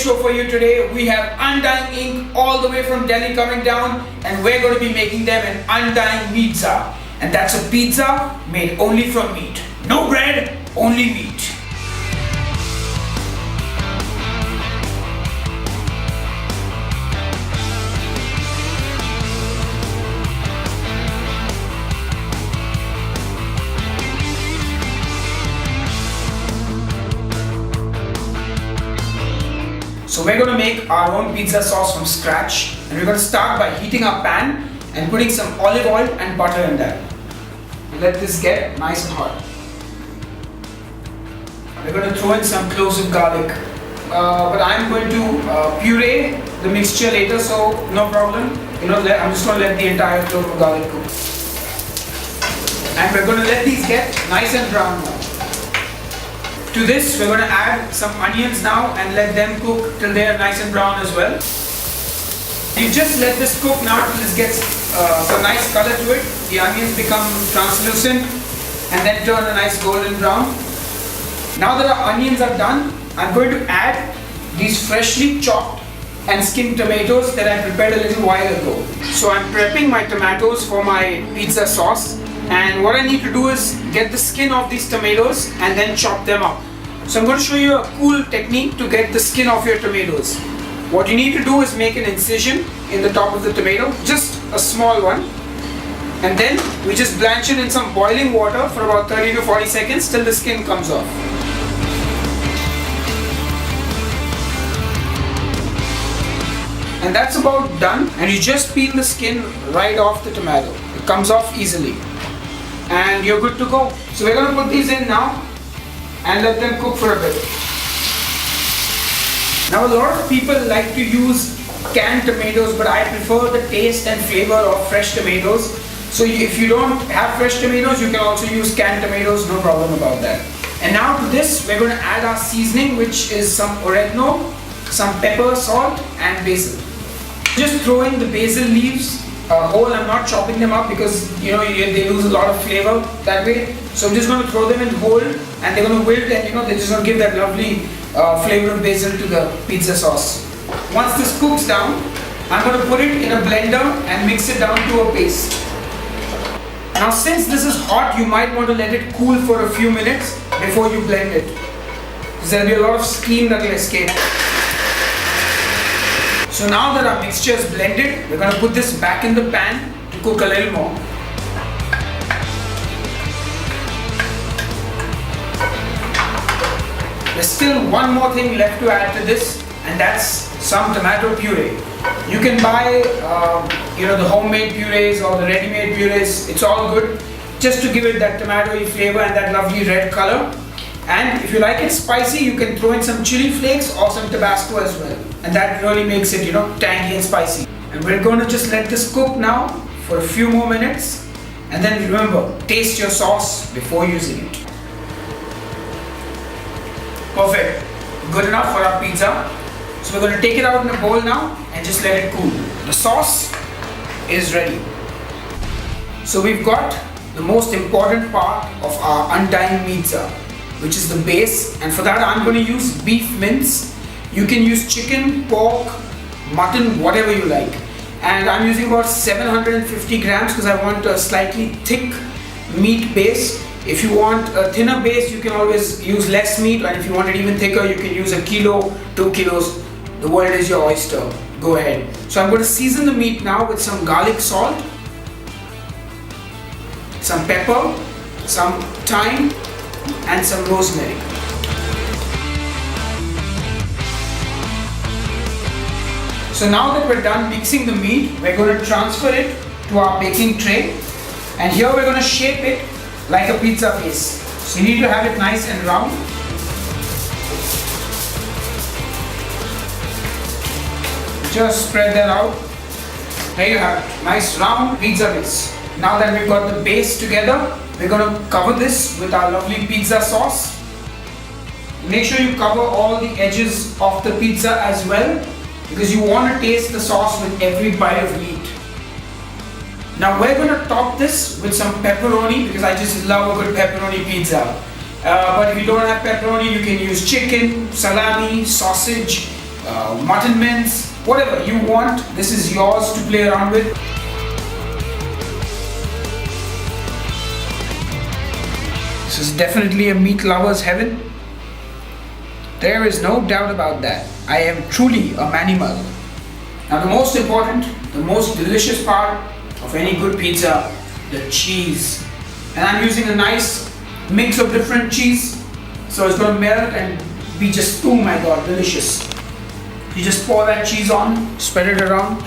show for you today. We have Undying Ink all the way from Delhi coming down, and we're going to be making them an Undying Meatzza. And that's a pizza made only from meat. No bread, only meat. So we're going to make our own pizza sauce from scratch, and we're going to start by heating our pan and putting some olive oil and butter in that. Let this get nice and hot. We're going to throw in some cloves of garlic, but I'm going to puree the mixture later, so no problem. I'm just going to let the entire clove of garlic cook. And we're going to let these get nice and brown now. To this, we're going to add some onions now and let them cook till they are nice and brown as well. You just let this cook now till this gets some nice color to it. The onions become translucent and then turn a nice golden brown. Now that our onions are done, I'm going to add these freshly chopped and skinned tomatoes that I prepared a little while ago. So I'm prepping my tomatoes for my pizza sauce. And what I need to do is get the skin of these tomatoes and then chop them up. So I'm going to show you a cool technique to get the skin off your tomatoes. What you need to do is make an incision in the top of the tomato, just a small one. And then we just blanch it in some boiling water for about 30 to 40 seconds till the skin comes off. And that's about done. And you just peel the skin right off the tomato. It comes off easily. And you're good to go. So we're going to put these in now and let them cook for a bit. Now a lot of people like to use canned tomatoes, but I prefer the taste and flavor of fresh tomatoes. So if you don't have fresh tomatoes, you can also use canned tomatoes, no problem about that. And now to this, we're going to add our seasoning, which is some oregano, some pepper, salt and basil. Just throw in the basil leaves whole. I'm not chopping them up because they lose a lot of flavor that way. So I'm just going to throw them in whole and they're going to wilt, and they're just going to give that lovely flavor of basil to the pizza sauce. Once this cooks down, I'm going to put it in a blender and mix it down to a paste. Now since this is hot, you might want to let it cool for a few minutes before you blend it, because there will be a lot of steam that will escape. So now that our mixture is blended, we're going to put this back in the pan to cook a little more. There's still one more thing left to add to this, and that's some tomato puree. You can buy the homemade purees or the ready-made purees. It's all good, just to give it that tomatoey flavor and that lovely red color. And if you like it spicy, you can throw in some chili flakes or some Tabasco as well. And that really makes it, tangy and spicy. And we're going to just let this cook now for a few more minutes. And then remember, taste your sauce before using it. Perfect. Good enough for our pizza. So we're going to take it out in a bowl now and just let it cool. The sauce is ready. So we've got the most important part of our Undying Meatzza, which is the base, and for that I'm going to use beef mince. You can use chicken, pork, mutton, whatever you like. And I'm using about 750 grams because I want a slightly thick meat base. If you want a thinner base, you can always use less meat, and if you want it even thicker, you can use 1 kilo, 2 kilos. The world is your oyster. Go ahead. So I'm going to season the meat now with some garlic salt, some pepper, some thyme, and some rosemary. So now that we're done mixing the meat, we're going to transfer it to our baking tray, and here we're going to shape it like a pizza base. So you need to have it nice and round. Just spread that out. There you have it, nice round pizza base. Now that we've got the base together, we're going to cover this with our lovely pizza sauce. Make sure you cover all the edges of the pizza as well, because you want to taste the sauce with every bite of meat. Now we're going to top this with some pepperoni, because I just love a good pepperoni pizza. But if you don't have pepperoni, you can use chicken, salami, sausage, mutton mince, whatever you want. This is yours to play around with. This is definitely a meat lover's heaven. There is no doubt about that. I am truly a manimal. Now the most important, the most delicious part of any good pizza, the cheese. And I'm using a nice mix of different cheese. So it's going to melt and be just, oh my god, delicious. You just pour that cheese on, spread it around.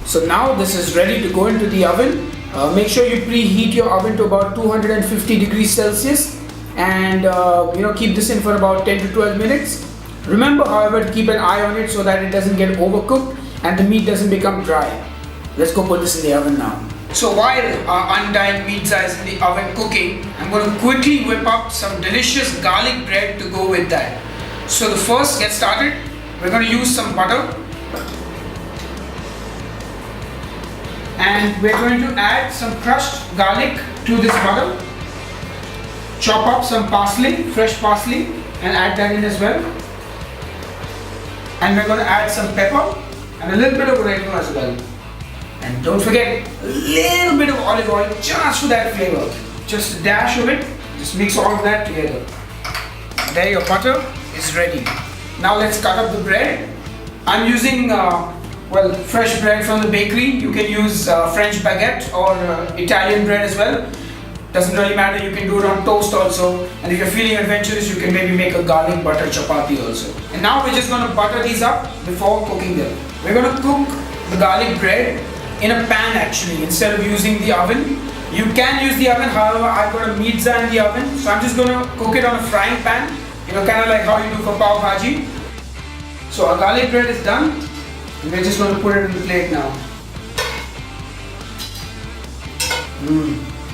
So now this is ready to go into the oven. Make sure you preheat your oven to about 250 degrees Celsius and keep this in for about 10 to 12 minutes. Remember, however, to keep an eye on it so that it doesn't get overcooked and the meat doesn't become dry. Let's go put this in the oven now. So while our Undying Meatzza is in the oven cooking, I'm going to quickly whip up some delicious garlic bread to go with that. So the first, get started, we're going to use some butter. And we're going to add some crushed garlic to this butter. Chop up some parsley, fresh parsley, and add that in as well. And we're going to add some pepper and a little bit of oregano as well. And don't forget a little bit of olive oil just for that flavor. Just a dash of it. Just mix all of that together. There, your butter is ready. Now let's cut up the bread. I'm using fresh bread from the bakery. You can use French baguette or Italian bread as well. Doesn't really matter, you can do it on toast also. And if you're feeling adventurous, you can maybe make a garlic butter chapati also. And now we're just going to butter these up before cooking them. We're going to cook the garlic bread in a pan actually, instead of using the oven. You can use the oven, however I've got a meatzza in the oven. So I'm just going to cook it on a frying pan. Kind of like how you do for pav bhaji. So our garlic bread is done. And we're just going to put it in the plate now.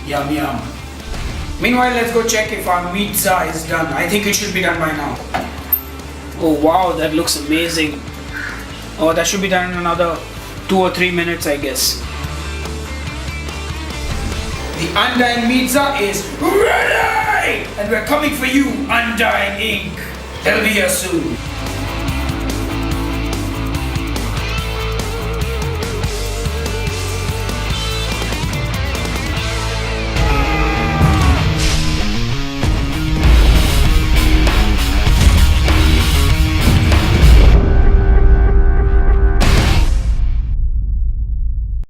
Yum yum. Meanwhile, let's go check if our meatzza is done. I think it should be done by now. Oh wow, that looks amazing. Oh, that should be done in another 2 or 3 minutes, I guess. The Undying Meatzza is ready! And we're coming for you, Undying Inc. They'll be here soon.